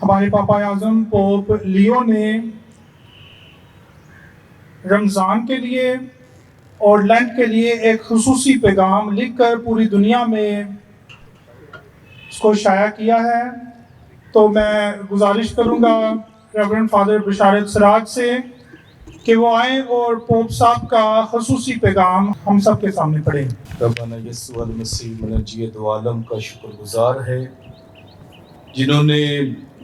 ہمارے پاپا اعظم پوپ لیو نے رمضان کے لیے اور لینٹ کے لیے ایک خصوصی پیغام لکھ کر پوری دنیا میں اس کو شائع کیا ہے. تو میں گزارش کروں گا ریورنڈ فادر بشارت سراج سے کہ وہ آئیں اور پوپ صاحب کا خصوصی پیغام ہم سب کے سامنے پڑھیں. ربنا یسوع المسیح منجی دو عالم کا شکر گزار ہے جنہوں نے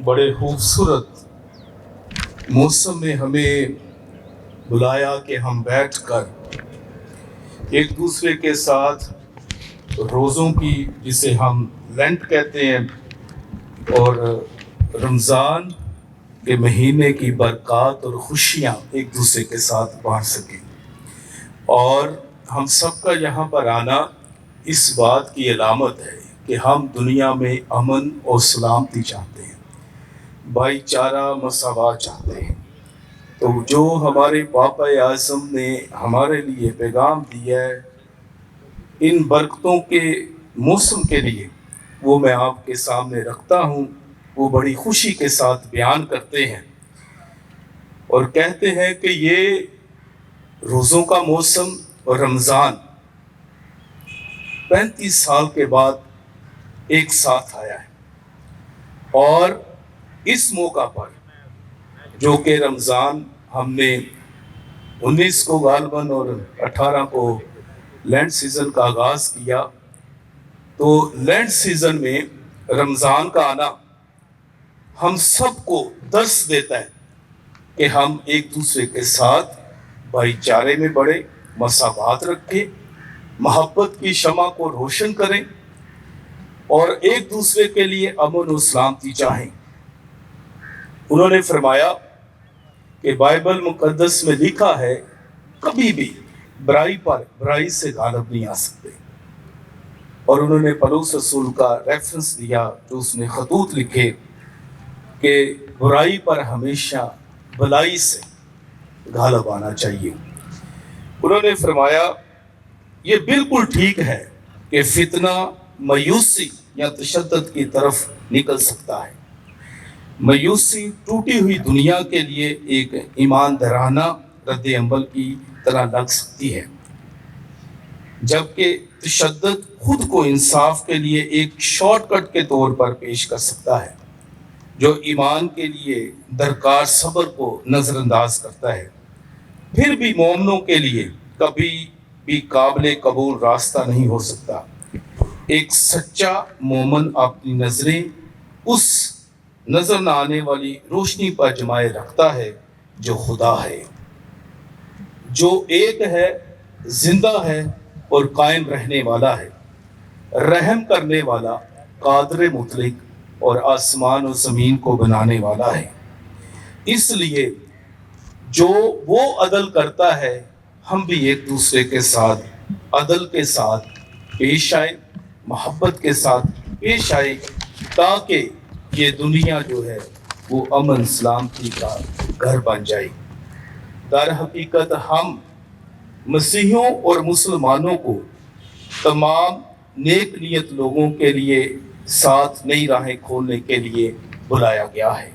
بڑے خوبصورت موسم میں ہمیں بلایا کہ ہم بیٹھ کر ایک دوسرے کے ساتھ روزوں کی جسے ہم لینٹ کہتے ہیں اور رمضان کے مہینے کی برکات اور خوشیاں ایک دوسرے کے ساتھ بانٹ سکیں. اور ہم سب کا یہاں پر آنا اس بات کی علامت ہے کہ ہم دنیا میں امن اور سلامتی چاہتے ہیں, بھائی چارہ مساوات چاہتے ہیں. تو جو ہمارے پاپا اعظم نے ہمارے لیے پیغام دیا ہے ان برکتوں کے موسم کے لیے, وہ میں آپ کے سامنے رکھتا ہوں. وہ بڑی خوشی کے ساتھ بیان کرتے ہیں اور کہتے ہیں کہ یہ روزوں کا موسم اور رمضان 35 سال کے بعد ایک ساتھ آیا ہے. اور اس موقع پر جو کہ رمضان ہم نے 19 کو غالباً اور 18 کو لینڈ سیزن کا آغاز کیا, تو لینڈ سیزن میں رمضان کا آنا ہم سب کو درس دیتا ہے کہ ہم ایک دوسرے کے ساتھ بھائی چارے میں بڑھیں, مساوات رکھیں, محبت کی شمع کو روشن کریں اور ایک دوسرے کے لیے امن و سلامتی چاہیں. انہوں نے فرمایا کہ بائبل مقدس میں لکھا ہے کبھی بھی برائی پر برائی سے غالب نہیں آ سکتے. اور انہوں نے پولس رسول کا ریفرنس دیا جو اس نے خطوط لکھے کہ برائی پر ہمیشہ بھلائی سے غالب آنا چاہیے. انہوں نے فرمایا یہ بالکل ٹھیک ہے کہ فتنہ مایوسی یا تشدد کی طرف نکل سکتا ہے. مایوسی ٹوٹی ہوئی دنیا کے لیے ایک ایماندارانہ رد عمل کی طرح لگ سکتی ہے, جبکہ تشدد خود کو انصاف کے لیے ایک شارٹ کٹ کے طور پر پیش کر سکتا ہے جو ایمان کے لیے درکار صبر کو نظر انداز کرتا ہے. پھر بھی مومنوں کے لیے کبھی بھی قابل قبول راستہ نہیں ہو سکتا. ایک سچا مومن اپنی نظریں اس نظر نہ آنے والی روشنی پر جمائے رکھتا ہے جو خدا ہے, جو ایک ہے, زندہ ہے اور قائم رہنے والا ہے, رحم کرنے والا, قادر مطلق اور آسمان و زمین کو بنانے والا ہے. اس لیے جو وہ عدل کرتا ہے ہم بھی ایک دوسرے کے ساتھ عدل کے ساتھ پیش آئے, محبت کے ساتھ پیش آئے, تاکہ یہ دنیا جو ہے وہ امن سلامتی کا گھر بن جائے. در حقیقت ہم مسیحیوں اور مسلمانوں کو تمام نیک نیت لوگوں کے لیے ساتھ نئی راہیں کھولنے کے لیے بلایا گیا ہے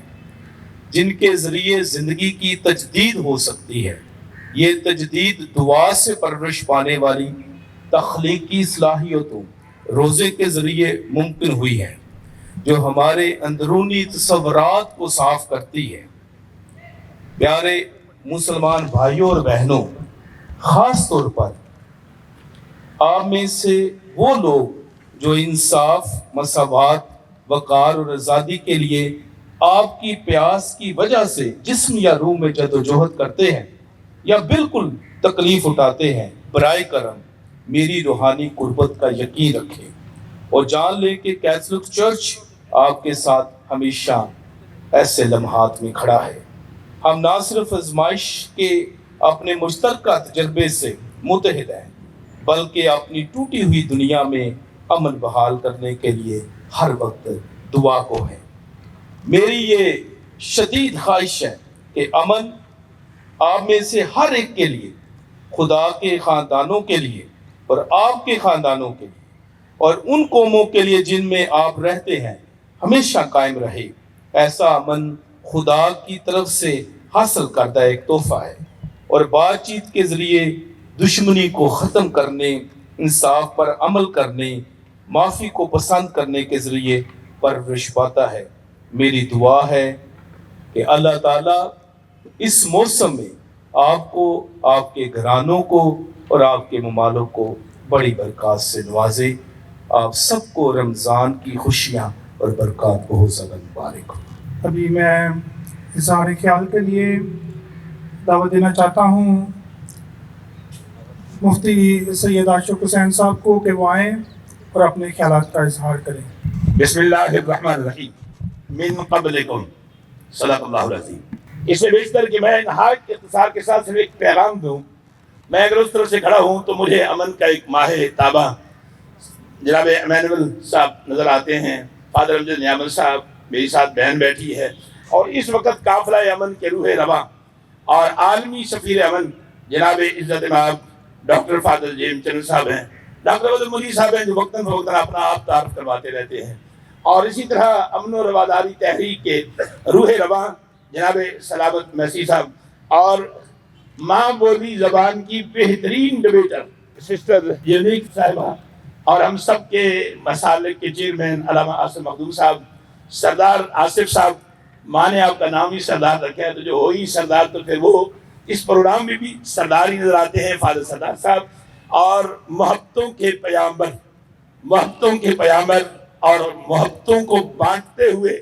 جن کے ذریعے زندگی کی تجدید ہو سکتی ہے. یہ تجدید دعا سے پرورش پانے والی تخلیقی صلاحیتوں روزے کے ذریعے ممکن ہوئی ہے جو ہمارے اندرونی تصورات کو صاف کرتی ہے. پیارے مسلمان بھائیوں اور بہنوں, خاص طور پر آپ میں سے وہ لوگ جو انصاف, مساوات, وقار اور آزادی کے لیے آپ کی پیاس کی وجہ سے جسم یا روح میں جدوجہد کرتے ہیں یا بالکل تکلیف اٹھاتے ہیں, برائے کرم میری روحانی قربت کا یقین رکھیں اور جان لیں کہ کیتھولک چرچ آپ کے ساتھ ہمیشہ ایسے لمحات میں کھڑا ہے. ہم نہ صرف آزمائش کے اپنے مشترکہ تجربے سے متحد ہیں بلکہ اپنی ٹوٹی ہوئی دنیا میں امن بحال کرنے کے لیے ہر وقت دعا کو ہیں. میری یہ شدید خواہش ہے کہ امن آپ میں سے ہر ایک کے لیے, خدا کے خاندانوں کے لیے اور آپ کے خاندانوں کے لیے اور ان قوموں کے لیے جن میں آپ رہتے ہیں ہمیشہ قائم رہے. ایسا امن خدا کی طرف سے حاصل کردہ ایک تحفہ ہے اور بات چیت کے ذریعے دشمنی کو ختم کرنے، انصاف پر عمل کرنے، معافی کو پسند کرنے کے ذریعے پرورش پاتا ہے۔ میری دعا ہے کہ اللہ تعالیٰ اس موسم میں آپ کو، آپ کے گھرانوں کو اور آپ کے ممالک کو بڑی برکات سے نوازے۔ آپ سب کو رمضان کی خوشیاں اور برکات بہت زیادہ مبارک ہو۔ ابھی میں اظہار خیال کے لیے دعوت دینا چاہتا ہوں مفتی سید عاشق حسین صاحب کو کہ وہ آئیں اور اپنے خیالات کا اظہار کریں۔ بسم اللہ الرحمن الرحیم من قبلکم صدق اللہ العظیم۔ اس سے بیشتر کہ میں نہایت اختصار کے ساتھ صرف ایک پیغام دوں، میں اگر اس طرف سے کھڑا ہوں تو مجھے امن کا ایک ماہ تابہ جناب ایمینول صاحب نظر آتے ہیں، فادر امجد نیامل صاحب، میری ساتھ بہن بیٹھی ہے، اور اس وقت قافلہ امن کے روح رواں اور عالمی سفیر امن جناب عزت مآب ڈاکٹر فاضل جیم چنن صاحب ہیں، ڈاکٹر عبد المنی صاحب ہیں جو وقتاً فوقتاً اپنا آپ تعارف کرواتے رہتے ہیں، اور اسی طرح امن و رواداری تحریک کے روح رواں جناب سلامت میسی صاحب، اور ماں بولی زبان کی بہترین ڈبیٹر سسٹر یونیک صاحبہ، اور ہم سب کے مسالک کے چیئرمین علامہ آصف مخدوم صاحب، سردار آصف صاحب، ماں نے آپ کا نام ہی سردار رکھا ہے تو جو ہو ہی سردار تو پھر وہ اس پروگرام میں بھی سردار ہی نظر آتے ہیں، فادر سردار صاحب، اور محبتوں کے پیامبر اور محبتوں کو بانٹتے ہوئے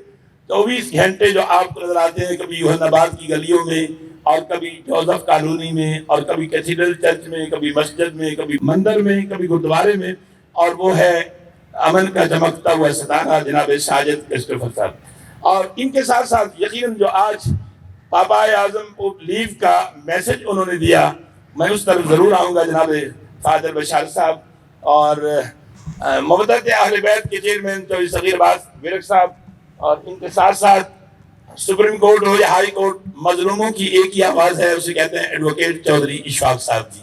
24 گھنٹے جو آپ کو نظر آتے ہیں، کبھی یوحنا آباد کی گلیوں میں اور کبھی جوزف کالونی میں اور کبھی کیتھیڈرل چرچ میں، کبھی مسجد میں، کبھی مندر میں، کبھی گردوارے میں، اور وہ ہے امن کا چمکتا ہوا ستارہ جناب ساجد کرسٹوفر صاحب۔ اور ان کے ساتھ ساتھ یقیناً جو آج پاپا اعظم پوپ لیو کا میسج انہوں نے دیا، میں اس طرف ضرور آؤں گا، جناب فادر بشار صاحب اور مودت اہل بیت کے چیئرمین چودھری صغیر عباس ورک صاحب، اور ان کے ساتھ ساتھ سپریم کورٹ ہو یا ہائی کورٹ، مظلوموں کی ایک ہی آواز ہے، اسے کہتے ہیں ایڈوکیٹ چودھری اشفاق صاحب جی،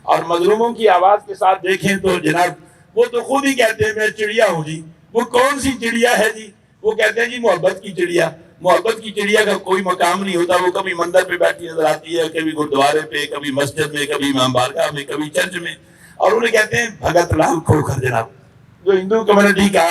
اور مظلوموں کی آواز کے ساتھ دیکھیں تو جناب وہ تو خود ہی کہتے ہیں میں چڑیا ہوں جی، وہ کون سی چڑیا ہے جی، وہ کہتے ہیں جی محبت کی چڑیا۔ محبت کی چڑیا کا کوئی مقام نہیں ہوتا، وہ کبھی مندر پہ بیٹھی نظر آتی ہے، کبھی گردوارے پہ، کبھی مسجد میں، کبھی امام بارگاہ میں، کبھی چرچ میں، اور انہیں کہتے ہیں بھگت لال کھوکھر جناب، جو ہندو کمیونٹی کا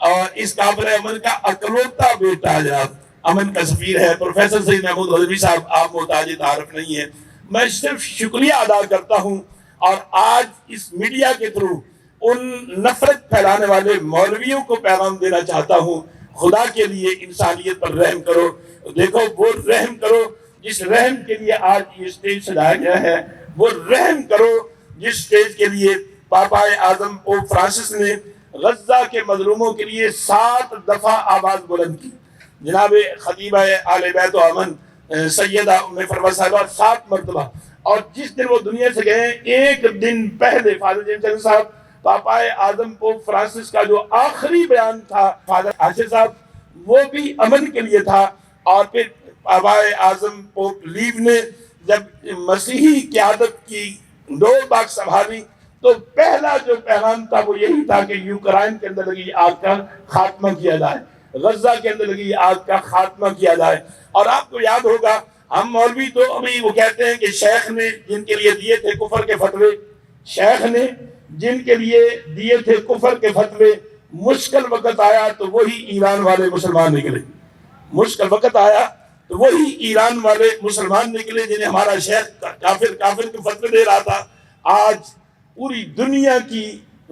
اور اس قافلہ امن کا اکلوتا بیٹا جناب امن کا سفیر ہے، پروفیسر سید محمود غزنوی صاحب، آپ محتاج تعارف نہیں ہیں۔ میں صرف شکریہ ادا کرتا ہوں، اور آج اس میڈیا کے تھرو ان نفرت پھیلانے والے مولویوں کو پیغام دینا چاہتا ہوں، خدا کے لیے انسانیت پر رحم کرو۔ دیکھو وہ رحم کرو جس رحم کے لیے آج یہ سٹیج سجایا گیا ہے، وہ رحم کرو جس سٹیج کے لیے پاپا اعظم پوپ فرانسس نے غزہ کے مظلوموں کے لیے 7 دفعہ آواز بلند کی۔ جناب خطیبہ اہل بیت و امن سیدہ ام فروا صاحبہ 7 مرتبہ، اور جس دن وہ دنیا سے گئے ایک دن پہلے فادر جیمز چنن صاحب، پاپا اعظم پوپ فرانسس کا جو آخری بیان تھا فادر عاشق صاحب، وہ بھی امن کے لیے تھا۔ اور پھر پاپا اعظم پوپ لیو نے جب مسیحی قیادت کی ڈور باغ سنبھالی تو پہلا جو پیغام تھا وہ یہی تھا کہ یوکرائن کے اندر لگی آگ کا خاتمہ کیا جائے، غزہ کے اندر لگی آگ کا خاتمہ کیا جائے۔ اور آپ کو یاد ہوگا ہم مولوی تو ابھی وہ کہتے ہیں کہ شیخ نے جن کے لیے دیے تھے کفر کے فتوے، شیخ نے جن کے لیے دیے تھے کفر کے فتوے، مشکل وقت آیا تو وہی ایران والے مسلمان نکلے، مشکل وقت آیا تو وہی ایران والے مسلمان نکلے جنہیں ہمارا شیخ کافر کے فتوے دے رہا تھا۔ آج پوری دنیا کی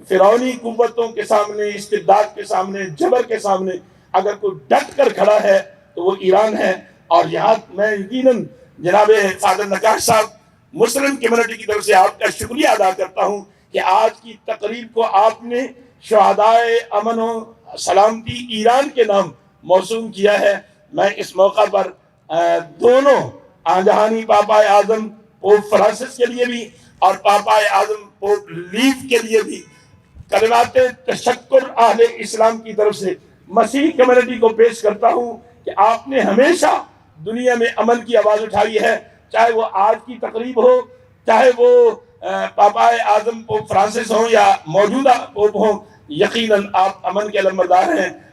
فرعونی قوتوں کے سامنے، استبداد کے سامنے، جبر کے سامنے اگر کوئی ڈٹ کر کھڑا ہے تو وہ ایران ہے۔ اور یہاں میں یقیناً جناب فادر نقاش صاحب مسلم کمیونٹی کی طرف سے آپ کا شکریہ ادا کرتا ہوں کہ آج کی تقریب کو آپ نے شہدائے امن و سلامتی ایران کے نام موسوم کیا ہے۔ میں اس موقع پر دونوں آنجہانی پاپا اعظم پوپ فرانسس کے لیے بھی اور پاپا اعظم پوپ لیو کے لیے بھی کلمات تشکر اہل اسلام کی طرف سے مسیح کمیونٹی کو پیش کرتا ہوں کہ آپ نے ہمیشہ دنیا میں امن کی آواز اٹھائی ہے، چاہے وہ آج کی تقریب ہو، چاہے وہ پاپا اعظم پوپ فرانسس ہوں یا موجودہ پوپ ہوں، یقیناً آپ امن کے علمبردار ہیں۔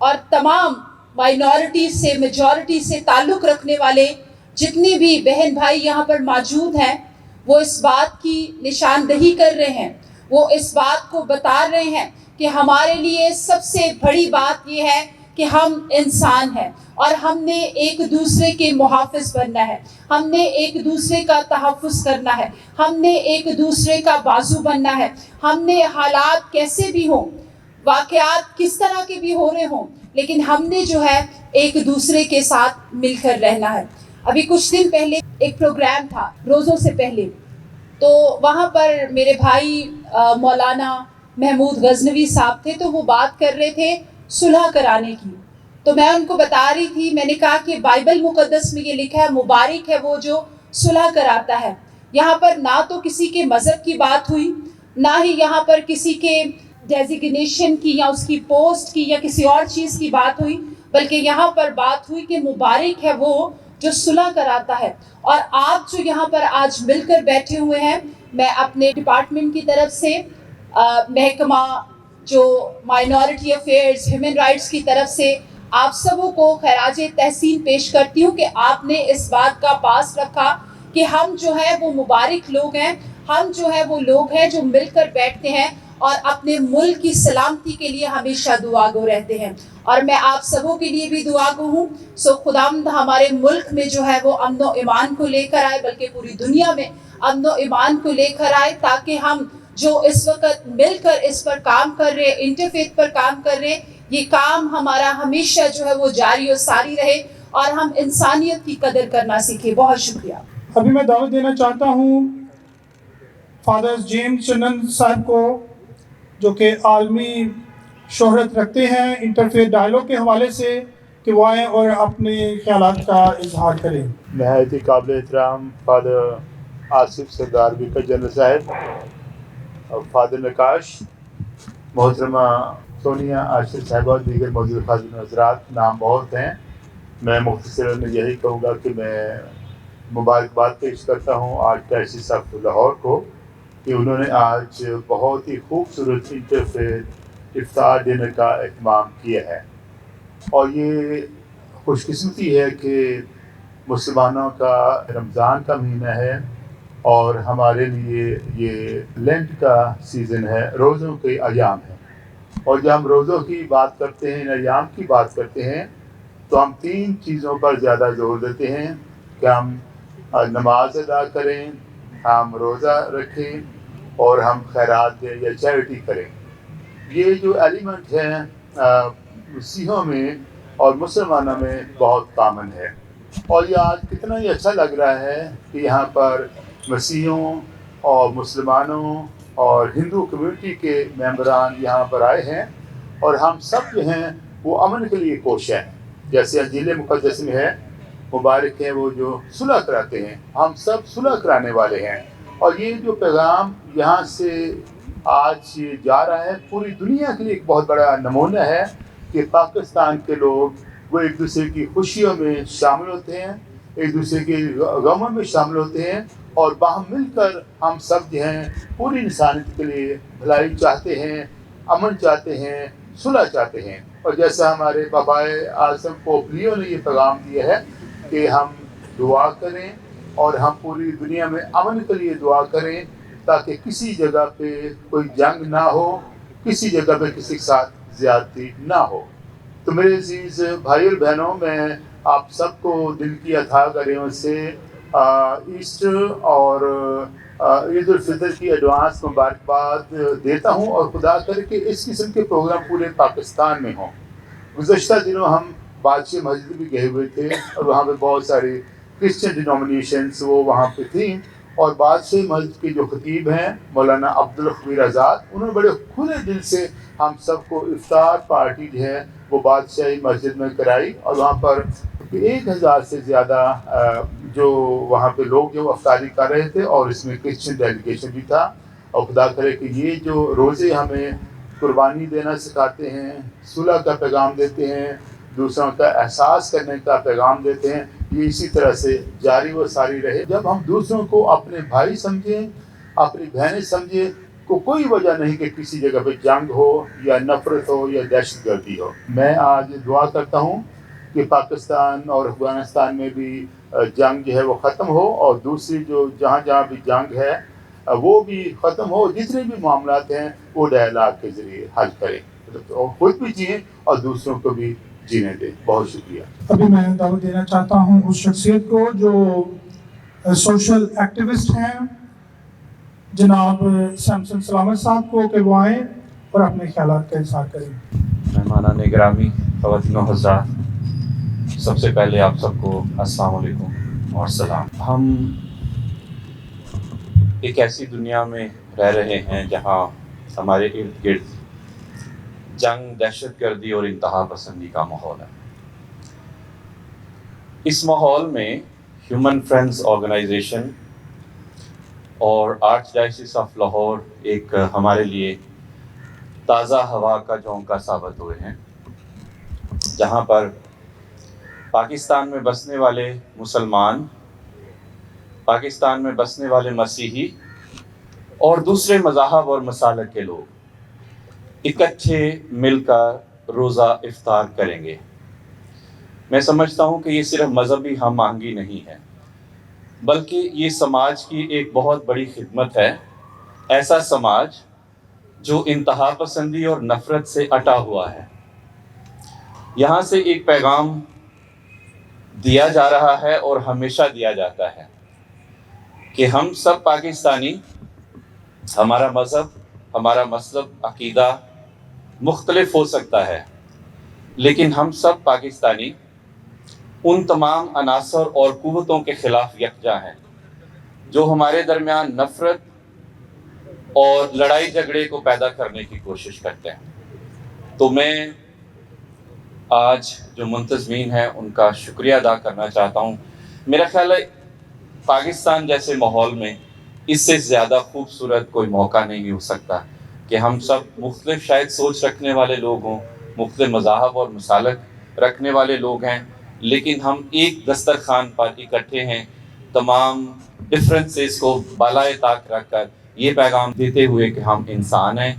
اور تمام مائنورٹی سے میجورٹی سے تعلق رکھنے والے جتنے بھی بہن بھائی یہاں پر موجود ہیں وہ اس بات کی نشاندہی کر رہے ہیں، وہ اس بات کو بتا رہے ہیں کہ ہمارے لیے سب سے بڑی بات یہ ہے کہ ہم انسان ہیں اور ہم نے ایک دوسرے کے محافظ بننا ہے، ہم نے ایک دوسرے کا تحفظ کرنا ہے، ہم نے ایک دوسرے کا بازو بننا ہے، ہم نے حالات کیسے بھی ہوں، واقعات کس طرح کے بھی ہو رہے ہوں، لیکن ہم نے جو ہے ایک دوسرے کے ساتھ مل کر رہنا ہے۔ ابھی کچھ دن پہلے ایک پروگرام تھا روزوں سے پہلے، تو وہاں پر میرے بھائی مولانا محمود غزنوی صاحب تھے، تو وہ بات کر رہے تھے صلح کرانے کی، تو میں ان کو بتا رہی تھی، میں نے کہا کہ بائبل مقدس میں یہ لکھا ہے مبارک ہے وہ جو صلح کراتا ہے۔ یہاں پر نہ تو کسی کے مذہب کی بات ہوئی، نہ ہی یہاں پر کسی کے ڈیزیگنیشن کی یا اس کی پوسٹ کی یا کسی اور چیز کی بات ہوئی، بلکہ یہاں پر بات ہوئی کہ مبارک ہے وہ جو صلح کراتا ہے۔ اور آپ جو یہاں پر آج مل کر بیٹھے ہوئے ہیں، میں اپنے ڈپارٹمنٹ کی طرف سے محکمہ جو مائنورٹی افیئرز ہیومن رائٹس کی طرف سے آپ سبوں کو خراج تحسین پیش کرتی ہوں کہ آپ نے اس بات کا پاس رکھا کہ ہم جو ہے وہ مبارک لوگ ہیں، ہم جو ہے وہ لوگ ہیں جو مل کر بیٹھتے ہیں اور اپنے ملک کی سلامتی کے لیے ہمیشہ دعا گو رہتے ہیں، اور میں آپ سبوں کے لیے بھی دعا گو ہوں۔ سو خداوند ہمارے ملک میں جو ہے وہ امن و ایمان کو لے کر آئے، بلکہ پوری دنیا میں امن و ایمان کو لے کر آئے، تاکہ ہم جو اس وقت مل کر اس پر کام کر رہے، انٹرفیتھ پر کام کر رہے، یہ کام ہمارا ہمیشہ جو ہے وہ جاری و ساری رہے اور ہم انسانیت کی قدر کرنا سیکھیں۔ بہت شکریہ۔ ابھی میں دعوت دینا چاہتا ہوں فادر جیمز چنن صاحب کو، جو کہ عالمی شہرت رکھتے ہیں انٹرفیتھ ڈائلاگ کے حوالے سے، کہ وہ آئیں اور اپنے خیالات کا اظہار کریں۔ نہایت ہی قابل احترام فادر آصف سردار بیکر جنرل صاحب اور فادر نقاش، محترمہ سونیا عاشر صاحبہ اور دیگر موجود حاضرین حضرات، نام بہت ہیں، میں مختصراً یہی کہوں گا کہ میں مبارکباد پیش کرتا ہوں آج ڈائسس آف لاہور کو کہ انہوں نے آج بہت ہی خوبصورت انٹرفیتھ افطار ڈنر کا اہتمام کیا ہے، اور یہ خوش قسمتی ہے کہ مسلمانوں کا رمضان کا مہینہ ہے اور ہمارے لیے یہ لینٹ کا سیزن ہے، روزوں کے ایام ہیں، اور جب ہم روزوں کی بات کرتے ہیں، ان ایام کی بات کرتے ہیں، تو ہم 3 چیزوں پر زیادہ زور دیتے ہیں کہ ہم نماز ادا کریں، ہم روزہ رکھیں اور ہم خیرات دیں یا چیریٹی کریں۔ یہ جو ایلیمنٹ ہیں مسیحوں میں اور مسلمانوں میں بہت کامن ہے، اور یہ آج کتنا ہی اچھا لگ رہا ہے کہ یہاں پر مسیحوں اور مسلمانوں اور ہندو کمیونٹی کے ممبران یہاں پر آئے ہیں، اور ہم سب جو ہیں وہ امن کے لیے کوشاں ہیں، جیسے انجیل مقدس میں ہے مبارک ہیں وہ جو صلح کراتے ہیں، ہم سب صلح کرانے والے ہیں، اور یہ جو پیغام یہاں سے آج جا رہا ہے پوری دنیا کے لیے ایک بہت بڑا نمونہ ہے کہ پاکستان کے لوگ وہ ایک دوسرے کی خوشیوں میں شامل ہوتے ہیں، ایک دوسرے کے غموں میں شامل ہوتے ہیں، اور باہم مل کر ہم سب جو ہیں پوری انسانیت کے لیے بھلائی چاہتے ہیں، امن چاہتے ہیں، صلح چاہتے ہیں۔ اور جیسا ہمارے بابائے اعظم پوپ لیو نے یہ پیغام دیا ہے کہ ہم دعا کریں اور ہم پوری دنیا میں امن کے لیے دعا کریں، تاکہ کسی جگہ پہ کوئی جنگ نہ ہو، کسی جگہ پہ کسی کے ساتھ زیادتی نہ ہو۔ تو میرے عزیز بھائی اور بہنوں، میں آپ سب کو دل کی اتھاہ گہرائیوں سے ایسٹر اور عید الفطر کی ایڈوانس مبارکباد دیتا ہوں، اور خدا کرے کہ اس قسم کے پروگرام پورے پاکستان میں ہوں۔ گزشتہ دنوں ہم بادشاہ مسجد بھی گئے ہوئے تھے، اور وہاں پہ بہت ساری کرسچن ڈینومینیشنس وہ وہاں پہ تھیں، اور بادشاہ مسجد کے جو خطیب ہیں مولانا عبدالخبیر آزاد، انہوں نے بڑے کھلے دل سے ہم سب کو افطار پارٹی جو ہے وہ بادشاہی مسجد میں کرائی، اور وہاں پر 1000 سے زیادہ جو وہاں پہ لوگ جو افطاری کر رہے تھے، اور اس میں کرسچن ڈیلیگیشن بھی تھا۔ اور خدا کرے کہ یہ جو روزے ہمیں قربانی دینا سکھاتے ہیں، صلح کا پیغام دیتے ہیں، دوسروں کا احساس کرنے کا پیغام دیتے ہیں، یہ اسی طرح سے جاری و ساری رہے۔ جب ہم دوسروں کو اپنے بھائی سمجھیں، اپنی بہنیں سمجھیں، کو کوئی وجہ نہیں کہ کسی جگہ پہ جنگ ہو یا نفرت ہو یا دہشت گردی ہو. میں آج دعا کرتا ہوں کہ پاکستان اور افغانستان میں بھی جنگ جو ہے وہ ختم ہو, اور دوسری جو جہاں جہاں بھی جنگ ہے وہ بھی ختم ہو. جتنے بھی معاملات ہیں وہ ڈائلاگ کے ذریعے حل کریں, اور خود بھی جئیں اور دوسروں کو بھی جینے دیں. بہت شکریہ. ابھی میں دعوت دینا چاہتا ہوں اس شخصیت کو جو سوشل ایکٹیوسٹ ہیں, جناب سیمسن سلامت صاحب کو, کہ وہ آئیں اور اپنے خیالات کا اظہار کریں. مہمانان گرامی, خواتین و حضرات, سب سے پہلے آپ سب کو السلام علیکم اور سلام. ہم ایک ایسی دنیا میں رہ رہے ہیں جہاں ہمارے ارد گرد جنگ, دہشت گردی اور انتہا پسندی کا ماحول ہے. اس ماحول میں ہیومن فرینڈز آرگنائزیشن اور آرچ ڈائسس آف لاہور ایک ہمارے لیے تازہ ہوا کا جھونکا ثابت ہوئے ہیں, جہاں پر پاکستان میں بسنے والے مسلمان, پاکستان میں بسنے والے مسیحی اور دوسرے مذاہب اور مسالک کے لوگ اکٹھے مل کر روزہ افطار کریں گے. میں سمجھتا ہوں کہ یہ صرف مذہبی ہم آہنگی نہیں ہے, بلکہ یہ سماج کی ایک بہت بڑی خدمت ہے. ایسا سماج جو انتہا پسندی اور نفرت سے اٹا ہوا ہے. یہاں سے ایک پیغام دیا جا رہا ہے اور ہمیشہ دیا جاتا ہے کہ ہم سب پاکستانی, ہمارا مذہب, ہمارا مسلک, عقیدہ مختلف ہو سکتا ہے, لیکن ہم سب پاکستانی ان تمام عناصر اور قوتوں کے خلاف یکجا ہیں جو ہمارے درمیان نفرت اور لڑائی جھگڑے کو پیدا کرنے کی کوشش کرتے ہیں. تو میں آج جو منتظمین ہیں ان کا شکریہ ادا کرنا چاہتا ہوں. میرا خیال ہے پاکستان جیسے ماحول میں اس سے زیادہ خوبصورت کوئی موقع نہیں ہو سکتا کہ ہم سب مختلف شاید سوچ رکھنے والے لوگ ہوں, مختلف مذاہب اور مسالک رکھنے والے لوگ ہیں, لیکن ہم ایک دسترخوان پر اکٹھے ہیں, تمام ڈفرینسز کو بالائے طاق رکھ کر یہ پیغام دیتے ہوئے کہ ہم انسان ہیں,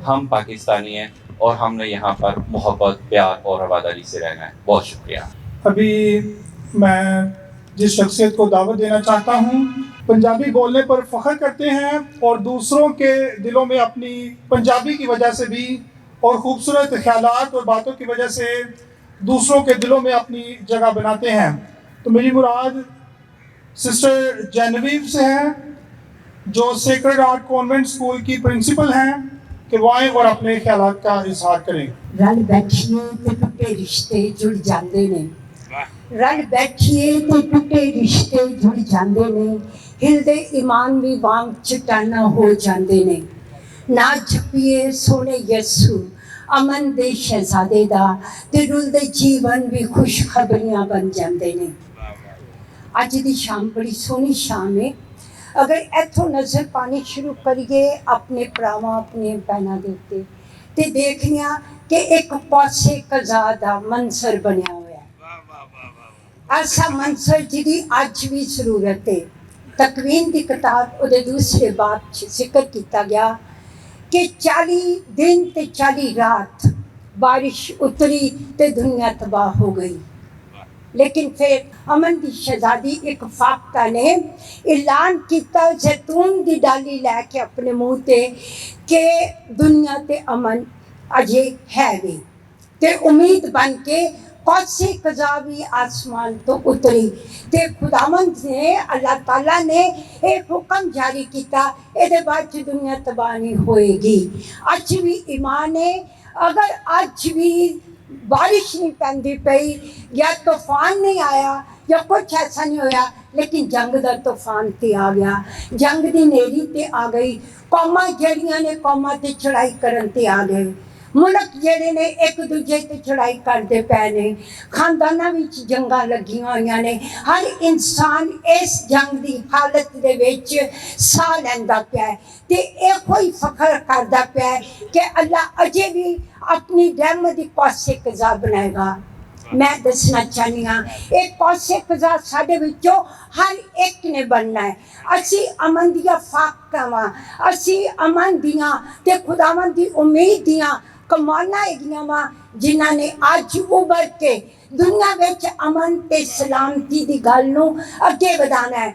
ہم پاکستانی ہیں اور ہم نے یہاں پر محبت, پیار اور رواداری سے رہنا ہے. بہت شکریہ. ابھی میں جس شخصیت کو دعوت دینا چاہتا ہوں, پنجابی بولنے پر فخر کرتے ہیں اور دوسروں کے دلوں میں اپنی پنجابی کی وجہ سے بھی اور خوبصورت خیالات اور باتوں کی وجہ سے دوسروں کے دلوں میں اپنی جگہ بناتے ہیں. تو میری مراد سسٹر جینویو سے ہے, جو سیکرڈ ہارٹ کانوینٹ اسکول کی پرنسپل ہیں, کہ وہ آئیں اور اپنے خیالات کا اظہار کریں. رل بیٹھیے تے ٹوٹے رشتے جڑ جاندے نے, رل بیٹھیے تے ٹوٹے رشتے جڑ جاندے نے, ہلدے ایمان بھی وانگ چٹانا ہو جاندے نے. نہ جھپیے سونے یسو امن دے شہزادے دا, تے رلدے جیون بھی خوش خبریاں بن جاندے نے. اج دی شام بڑی سونی شام ہے. اگر ایتھوں نظر پانی شروع کریے اپنے پراواں, اپنے بہناں دے اُتے, تے دیکھنیاں کہ ایک پاسے قضا دا منظر بنیا ہوا ہے. ایسا منظر جدی اج بھی ضرورت ہے. تکوین دی کتاب اودے دوسرے باب چ ذکر کیتا گیا کہ 40 دن تے 40 رات بارش اتری تے دنیا تباہ ہو گئی. لیکن پھر امن دی شہزادی ایک فاختہ نے اعلان کیتا زیتون دی ڈالی لے کے اپنے منہ تے کہ دنیا تے امن اجے ہے بھی, تے امید بن کے قدسی قضا بھی آسمان تو اتری. تے خداوند نے, اللہ تعالیٰ نے ایک حکم جاری کیتا, اے بعد دنیا تباہ نہیں ہوئے گی. اج بھی ایمان ہے, اگر اج بھی بارش نہیں پیندی پئی یا طوفان نہیں آیا یا کچھ ایسا نہیں ہویا, لیکن جنگ دا طوفان تے آ گیا, جنگ دی نیری تے آ گئی, قوماں جڑیاں نے قوماں تے چڑھائی کرن تے آ گئے, ملک جڑے نے ایک دوجے تے چڑھائی کرتے پے نے, خانداناں وچ جنگاں لگیاں ہوئیاں نے. ہر انسان اس جنگ دی حالت دے وچ ساہ لیندا پیا ہے, تے اے کوئی فخر کردا پیا ہے کہ اللہ اجے بھی اپنی رحمت دی پاسے قضا بنائے گا. ਮੈਂ ਦੱਸਣਾ ਚਾਹੁੰਦੀ ਹਾਂ ਇਹ ਕੌਸੇ ਕਜ਼ਾ ਸਾਡੇ ਵਿੱਚੋਂ ਹਰ ਇੱਕ ਨੇ ਬਣਨਾ ਹੈ। ਅਸੀਂ ਅਮਨ ਦੀਆਂ ਫਾਕਾਂ ਵਾਂ, ਅਸੀਂ ਅਮਨ ਦੀਆਂ ਤੇ ਖੁਦਾਵੰਦ ਦੀ ਉਮੀਦ ਦੀਆਂ ਕਮਾਨਾਂ ਹੈਗੀਆਂ ਵਾਂ ਜਿਨ੍ਹਾਂ ਨੇ ਅੱਜ ਉੱਭਰ ਕੇ ਦੁਨੀਆ ਵਿੱਚ ਅਮਨ ਤੇ ਸਲਾਮਤੀ ਦੀ ਗੱਲ ਨੂੰ ਅੱਗੇ ਵਧਾਉਣਾ ਹੈ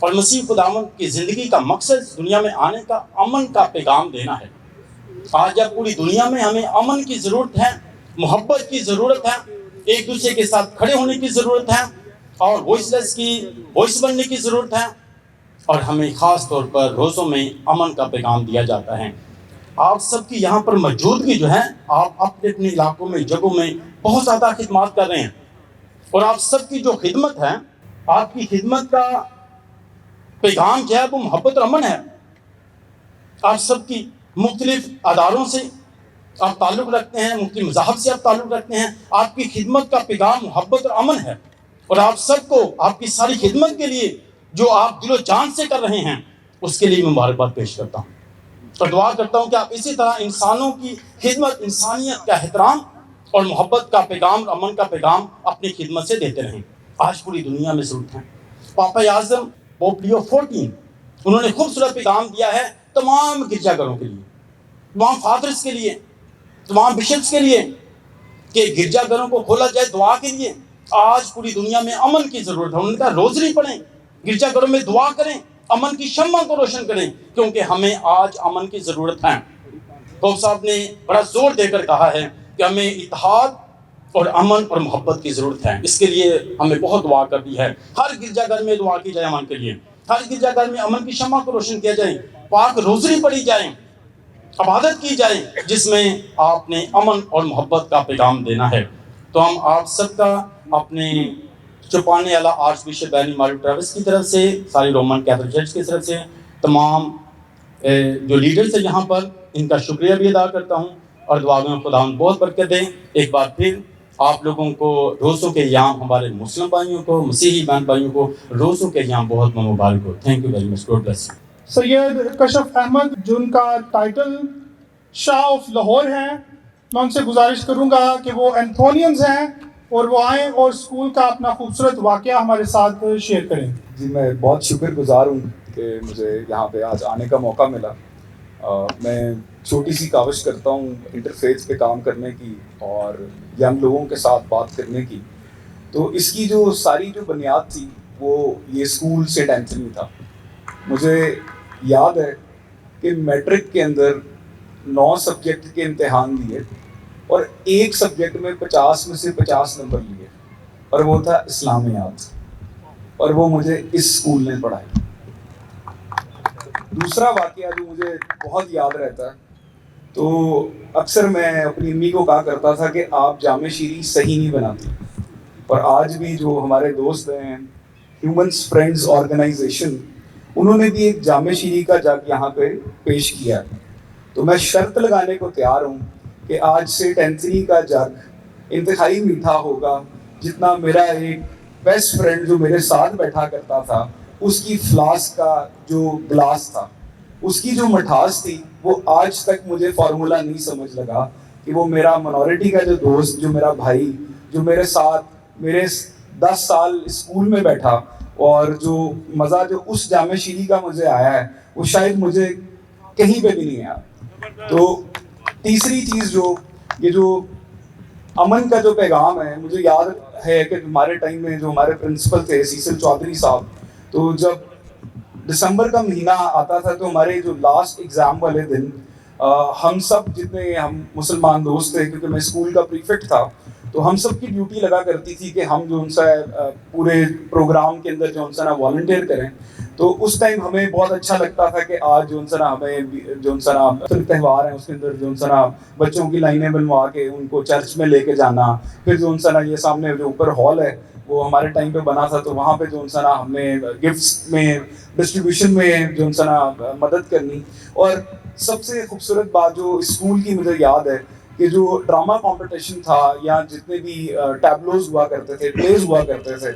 اور مسیح خداوند کی زندگی کا مقصد دنیا میں آنے کا امن کا پیغام دینا ہے۔ آج جب پوری دنیا میں ہمیں امن کی ضرورت ہے، محبت کی ضرورت ہے، ایک دوسرے کے ساتھ کھڑے ہونے کی ضرورت ہے اور وائس لیس کی وائس بننے کی ضرورت ہے، اور ہمیں خاص طور پر روزوں میں امن کا پیغام دیا جاتا ہے۔ آپ سب کی یہاں پر موجودگی جو ہے، آپ اپنے اپنے علاقوں میں جگہوں میں بہت زیادہ خدمات کر رہے ہیں، اور آپ سب کی جو خدمت ہے، آپ کی خدمت کا پیغام کیا ہے، وہ محبت اور امن ہے۔ آپ سب کی مختلف اداروں سے آپ تعلق رکھتے ہیں، مختلف مذاہب سے آپ تعلق رکھتے ہیں، آپ کی خدمت کا پیغام محبت اور امن ہے، اور آپ سب کو آپ کی ساری خدمت کے لیے جو آپ دل و جان سے کر رہے ہیں اس کے لیے میں مبارکباد پیش کرتا ہوں، اور دعا کرتا ہوں کہ آپ اسی طرح انسانوں کی خدمت، انسانیت کا احترام اور محبت کا پیغام اور امن کا پیغام اپنی خدمت سے دیتے رہیں۔ آج پوری دنیا میں ضرورت ہے۔ پاپا اعظم پوپ لیو 14 انہوں نے خوبصورت پیغام دیا ہے تمام گرجا گھروں کے لیے، تمام فادرز کے لیے، تمام بشپس کے لیے، کہ گرجا گھروں کو کھولا جائے دعا کے لیے۔ آج پوری دنیا میں امن کی ضرورت ہے۔ انہوں نے کہا روزری پڑھیں، گرجا گھروں میں دعا کریں، امن کی شمع کو روشن کریں، کیونکہ ہمیں آج امن کی ضرورت ہے۔ پوپ صاحب نے بڑا زور دے کر کہا ہے کہ ہمیں اتحاد اور امن اور محبت کی ضرورت ہے۔ اس کے لیے ہمیں بہت دعا کرنی ہے۔ ہر گرجا گھر میں دعا کی جائے امن کے لیے، ہر گرجا گھر میں امن کی شمع کو روشن کیا جائے، پاک روزری پڑھی جائے، عبادت کی جائے، جس میں آپ نے امن اور محبت کا پیغام دینا ہے۔ تو ہم آپ سب کا اپنے چپانے والا آرچ بشپ بینی ماریو ٹریوس کی طرف سے، ساری رومن کیتھولک چرچ کی طرف سے، تمام جو لیڈرز ہیں یہاں پر، ان کا شکریہ بھی ادا کرتا ہوں، اور دعا میں خداوند بہت برکت دیں۔ ایک بار پھر آپ لوگوں کو روزوں کے ایام، ہمارے مسلم بھائیوں کو، مسیحی بہن بھائیوں کو روزوں کے ایام بہت مبارک ہو۔ Thank you very much, God bless you. Syed Kashaf Ahmed جن کا ٹائٹل شاہ آف لاہور ہے، میں ان سے گزارش کروں گا کہ وہ اینتھونینز ہیں اور وہ آئیں اور اسکول کا اپنا خوبصورت واقعہ ہمارے ساتھ شیئر کریں۔ جی میں بہت شکر گزار ہوں کہ مجھے یہاں پہ آج آنے کا موقع ملا۔ میں چھوٹی سی کاوش کرتا ہوں انٹرفیس پہ کام کرنے کی اور ینگ لوگوں کے ساتھ بات کرنے کی۔ تو اس کی جو ساری جو بنیاد تھی وہ یہ اسکول سینٹ اینتھنی تھا۔ مجھے یاد ہے کہ میٹرک کے اندر 9 سبجیکٹ کے امتحان دیے اور ایک سبجیکٹ میں 50 میں سے 50 نمبر لیے، اور وہ تھا اسلامیات، اور وہ مجھے اس اسکول نے پڑھائی۔ دوسرا واقعہ جو مجھے بہت یاد رہتا ہے، تو اکثر میں اپنی امی کو کہا کرتا تھا کہ آپ جامع شیریں صحیح نہیں بناتی، اور آج بھی جو ہمارے دوست ہیں ہیومنس فرینڈز آرگنائزیشن، انہوں نے بھی ایک جامع شیریں کا جگ یہاں پہ پیش کیا ہے۔ تو میں شرط لگانے کو تیار ہوں کہ آج سینٹ اینتھنی کا جگ انتہائی میٹھا ہوگا جتنا میرا ایک بیسٹ فرینڈ جو میرے ساتھ بیٹھا کرتا تھا، اس کی فلاسک کا جو گلاس تھا، اس کی جو مٹھاس تھی، وہ آج تک مجھے فارمولہ نہیں سمجھ لگا کہ وہ میرا منورٹی کا جو دوست، جو میرا بھائی، جو میرے ساتھ میرے 10 سال اسکول میں بیٹھا، اور جو مزہ جو اس جامع شیریں کا مجھے آیا ہے وہ شاید مجھے کہیں پہ بھی نہیں آیا۔ تو تیسری چیز جو یہ جو امن کا جو پیغام ہے، مجھے یاد ہے کہ ہمارے ٹائم میں جو ہمارے پرنسپل تھے سیسل چودھری صاحب، تو جب دسمبر کا مہینہ آتا تھا تو ہمارے جو لاسٹ ایگزام والے دن ہم سب جتنے ہم مسلمان دوست تھے، کیونکہ میں اسکول کا پریفیکٹ تھا، تو ہم سب کی ڈیوٹی لگا کرتی تھی کہ ہم جو ان سے پورے پروگرام کے اندر جو ان سے نا والنٹیئر کریں۔ تو اس ٹائم ہمیں بہت اچھا لگتا تھا کہ آج جو ان سے نا ہمیں جو ان سے نا تہوار ہیں اس کے اندر جو ان سے نا بچوں کی لائنیں بنوا کے ان کو چرچ میں لے کے جانا، پھر جو ان سے نا یہ سامنے جو اوپر ہال ہے وہ ہمارے ٹائم پہ بنا تھا، تو وہاں پہ جو ان سے نا ہم نے گفٹس میں ڈسٹریبیوشن میں جو ان سے نا مدد کرنی۔ اور سب سے خوبصورت بات جو اسکول کی مجھے یاد ہے کہ جو ڈرامہ کمپٹیشن تھا یا جتنے بھی ٹیبلوز ہوا کرتے تھے، پلیز ہوا کرتے تھے،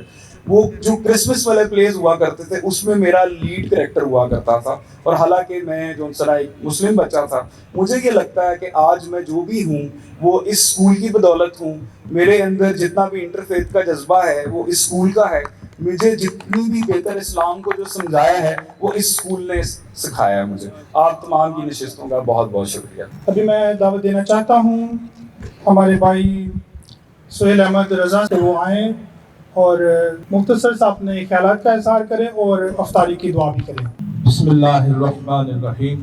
وہ جو کرسمس والے پلیز ہوا کرتے تھے اس میں میرا لیڈ کریکٹر ہوا کرتا تھا۔ اور حالانکہ میں جو انسان ایک مسلم بچہ تھا، مجھے یہ لگتا ہے کہ آج میں جو بھی ہوں وہ اس اسکول کی بدولت ہوں۔ میرے اندر جتنا بھی انٹرفیتھ کا جذبہ ہے وہ اس اسکول کا ہے۔ مجھے جتنی بھی بہتر اسلام کو جو سمجھایا ہے وہ اس اسکول نے سکھایا ہے مجھے۔ آپ تمام کی نشستوں کا بہت بہت شکریہ۔ ابھی میں دعوت دینا چاہتا ہوں ہمارے بھائی سہیل احمد رضا سے وہ آئیں اور مختصر سے اپنے خیالات کا اظہار کریں اور افطاری کی دعا بھی کریں۔ بسم اللہ الرحمن الرحیم۔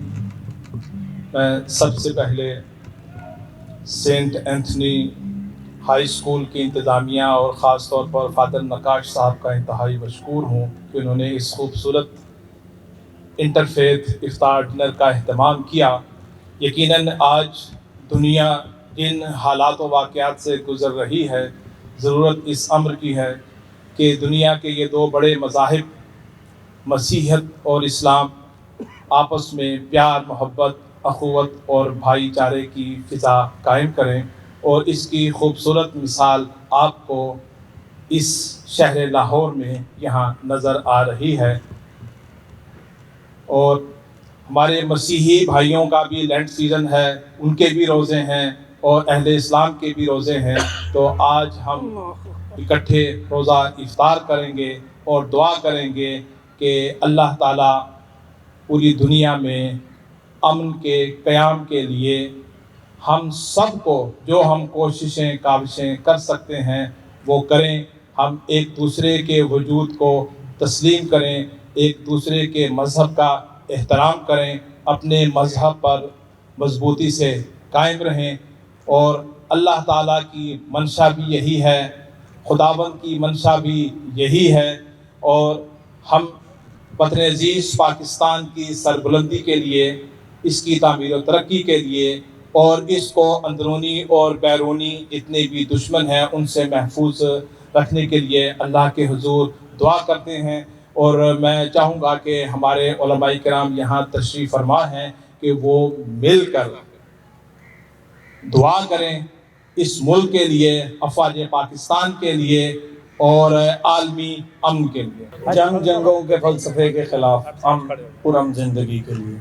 میں سب سے پہلے سینٹ اینتھنی ہائی اسکول کی انتظامیہ اور خاص طور پر فادر نقاش صاحب کا انتہائی مشکور ہوں کہ انہوں نے اس خوبصورت انٹرفیتھ افطار ڈنر کا اہتمام کیا۔ یقیناً آج دنیا جن حالات و واقعات سے گزر رہی ہے، ضرورت اس امر کی ہے کہ دنیا کے یہ دو بڑے مذاہب مسیحیت اور اسلام آپس میں پیار، محبت، اخوت اور بھائی چارے کی فضا قائم کریں، اور اس کی خوبصورت مثال آپ کو اس شہر لاہور میں یہاں نظر آ رہی ہے۔ اور ہمارے مسیحی بھائیوں کا بھی لینٹ سیزن ہے، ان کے بھی روزے ہیں اور اہل اسلام کے بھی روزے ہیں، تو آج ہم اکٹھے روزہ افطار کریں گے اور دعا کریں گے کہ اللہ تعالیٰ پوری دنیا میں امن کے قیام کے لیے ہم سب کو جو ہم کوششیں کاوشیں کر سکتے ہیں وہ کریں۔ ہم ایک دوسرے کے وجود کو تسلیم کریں، ایک دوسرے کے مذہب کا احترام کریں، اپنے مذہب پر مضبوطی سے قائم رہیں، اور اللہ تعالیٰ کی منشا بھی یہی ہے، خداوند کی منشا بھی یہی ہے، اور ہم وطن عزیز پاکستان کی سربلندی کے لیے، اس کی تعمیر و ترقی کے لیے، اور اس کو اندرونی اور بیرونی جتنے بھی دشمن ہیں ان سے محفوظ رکھنے کے لیے اللہ کے حضور دعا کرتے ہیں۔ اور میں چاہوں گا کہ ہمارے علماء کرام یہاں تشریف فرما ہیں کہ وہ مل کر دعا کریں اس ملک کے لیے، افواج پاکستان کے لیے اور عالمی امن کے لیے۔ جنگوں کے فلسفے کے خلاف پرامن زندگی کے لیے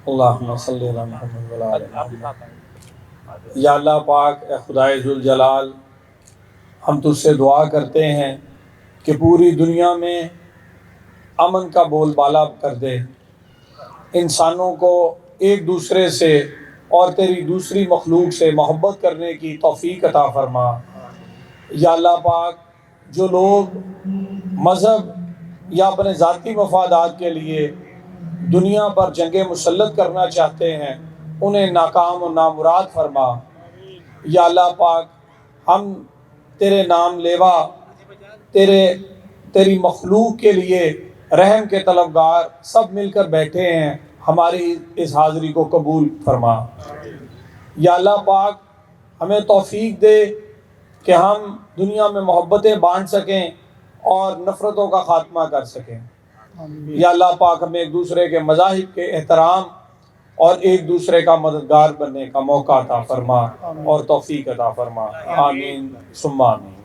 اللہم صلی علی محمد و علی محمد۔ یا اللہ پاک، اے خدائے ذوالجلال، ہم تجھ سے دعا کرتے ہیں کہ پوری دنیا میں امن کا بول بالا کر دے، انسانوں کو ایک دوسرے سے اور تیری دوسری مخلوق سے محبت کرنے کی توفیق عطا فرما۔ یا اللہ پاک، جو لوگ مذہب یا اپنے ذاتی مفادات کے لیے دنیا پر جنگیں مسلط کرنا چاہتے ہیں، انہیں ناکام و نامراد فرما۔ یا اللہ پاک، ہم تیرے نام لیوا، تیری مخلوق کے لیے رحم کے طلبگار سب مل کر بیٹھے ہیں، ہماری اس حاضری کو قبول فرما۔ یا اللہ پاک، ہمیں توفیق دے کہ ہم دنیا میں محبتیں بانٹ سکیں اور نفرتوں کا خاتمہ کر سکیں۔ یا اللہ پاک، ہمیں ایک دوسرے کے مذاہب کے احترام اور ایک دوسرے کا مددگار بننے کا موقع عطا فرما اور توفیق عطا فرما۔ آمین ثم آمین۔